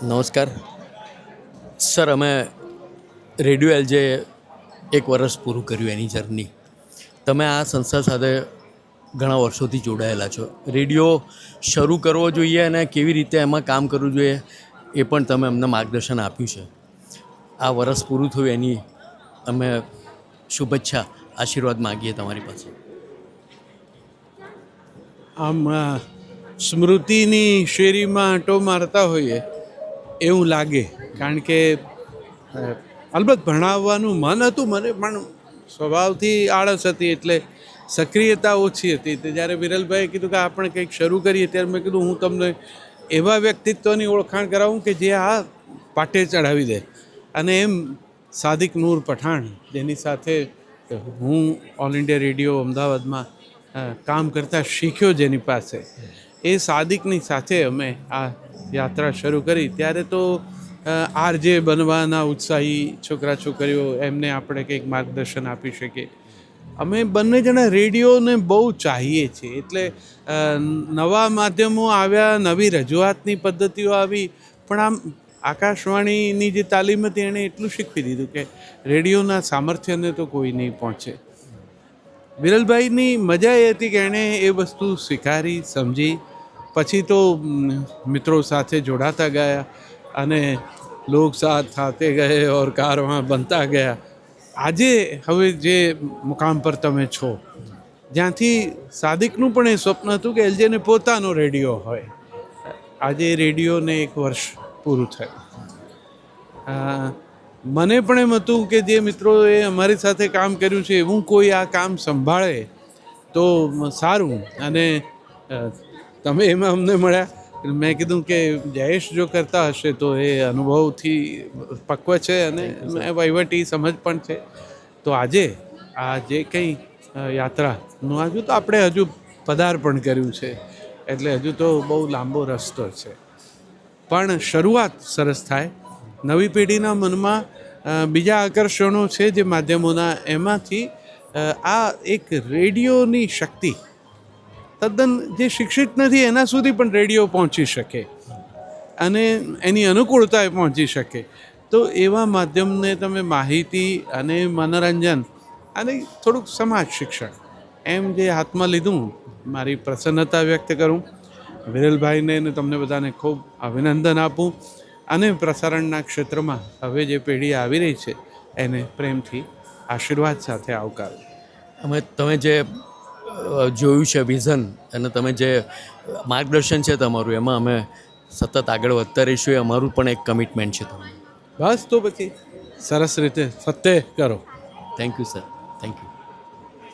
નમસ્કાર સર. અમે radio LJ 1 વર્ષ પૂરું કર્યું એની જર્ની. તમે આ સંસ્થા સાથે ઘણા વર્ષોથી જોડાયેલા છો. રેડિયો શરૂ કરવો જોઈએ અને કેવી રીતે એમાં કામ કરવું જોઈએ એ પણ તમે અમને માર્ગદર્શન આપ્યું છે. આ વર્ષ પૂરું થયું એની અમે શુભેચ્છા આશીર્વાદ માગીએ તમારી પાસે. આમ સ્મૃતિની શેરીમાં આંટો મારતા હોઈએ એવું લાગે, કારણ કે અલબત્ત ભણાવવાનું મન હતું મને, પણ સ્વભાવથી આળસ હતી એટલે સક્રિયતા ઓછી હતી. તો જ્યારે વિરલભાઈએ કીધું કે આપણે કંઈક શરૂ કરીએ ત્યારે મેં કીધું હું તમને એવા વ્યક્તિત્વની ઓળખાણ કરાવું કે જે આ પાટે ચડાવી દે. અને એમ સાદિક નૂર પઠાણ, જેની સાથે હું ઓલ ઇન્ડિયા રેડિયો અમદાવાદમાં કામ કરતાં શીખ્યો જેની પાસે, એ સાદિકની સાથે અમે આ યાત્રા શરૂ કરી. ત્યારે તો આરજે બનવાના ઉત્સાહી છોકરા છોકરીઓ, એમને આપણે કંઈક માર્ગદર્શન આપી શકીએ. અમે બંને જણા રેડિયોને બહુ ચાહીએ છીએ. એટલે નવા માધ્યમો આવ્યા, નવી રજૂઆતની પદ્ધતિઓ આવી, પણ આમ આકાશવાણીની જે તાલીમ હતી એણે એટલું શીખવી દીધું કે રેડિયોના સામર્થ્યને તો કોઈ નહીં પહોંચે. વિરલભાઈની મજા એ હતી કે એણે એ વસ્તુ સ્વીકારી, સમજી. પછી તો મિત્રો સાથે જોડાતા ગયા અને લોક સાથ થાતે ગયે ઓર કારવાં બનતા ગયા. આજે હવે જે મુકામ પર તમે છો, જ્યાંથી સાદિકનું પણ એ સ્વપ્ન હતું કે એલજેને પોતાનો રેડિયો હોય, આજે રેડિયોને 1 વર્ષ પૂરું થયું. મને પણ એમ હતું કે જે મિત્રોએ અમારી સાથે કામ કર્યું છે એવું કોઈ આ કામ સંભાળે તો સારું. અને તમે એમાં અમને મળ્યા. મેં કીધું કે જયેશ જો કરતા હશે તો એ અનુભવથી પક્વ છે અને વહીવટી સમજ પણ છે. તો આજે આ જે કંઈ યાત્રાનું હજુ તો આપણે હજુ પદાર્પણ કર્યું છે, એટલે હજુ તો બહુ લાંબો રસ્તો છે, પણ શરૂઆત સરસ થાય. નવી પેઢીના મનમાં બીજા આકર્ષણો છે જે માધ્યમોના, એમાંથી આ એક રેડિયોની શક્તિ તદ્દન જે શિક્ષિત નથી એના સુધી પણ રેડિયો પહોંચી શકે અને એની અનુકૂળતાએ પહોંચી શકે. તો એવા માધ્યમને તમે માહિતી અને મનોરંજન અને થોડુંક સમાજ શિક્ષણ એમ જે હાથમાં લીધું, મારી પ્રસન્નતા વ્યક્ત કરું. વિરલભાઈને અને તમને બધાને ખૂબ અભિનંદન આપું અને પ્રસારણના ક્ષેત્રમાં હવે જે પેઢી આવી રહી છે એને પ્રેમથી આશીર્વાદ સાથે આવકારું. તમે જે જોયું છે વિઝન અને તમે જે માર્ગદર્શન છે તમારું, એમાં અમે સતત આગળ વધતા રહીશું. એ અમારું પણ એક કમિટમેન્ટ છે તમારું. બસ તો પછી સરસ રીતે ફતેહ કરો. Thank you sir, thank you.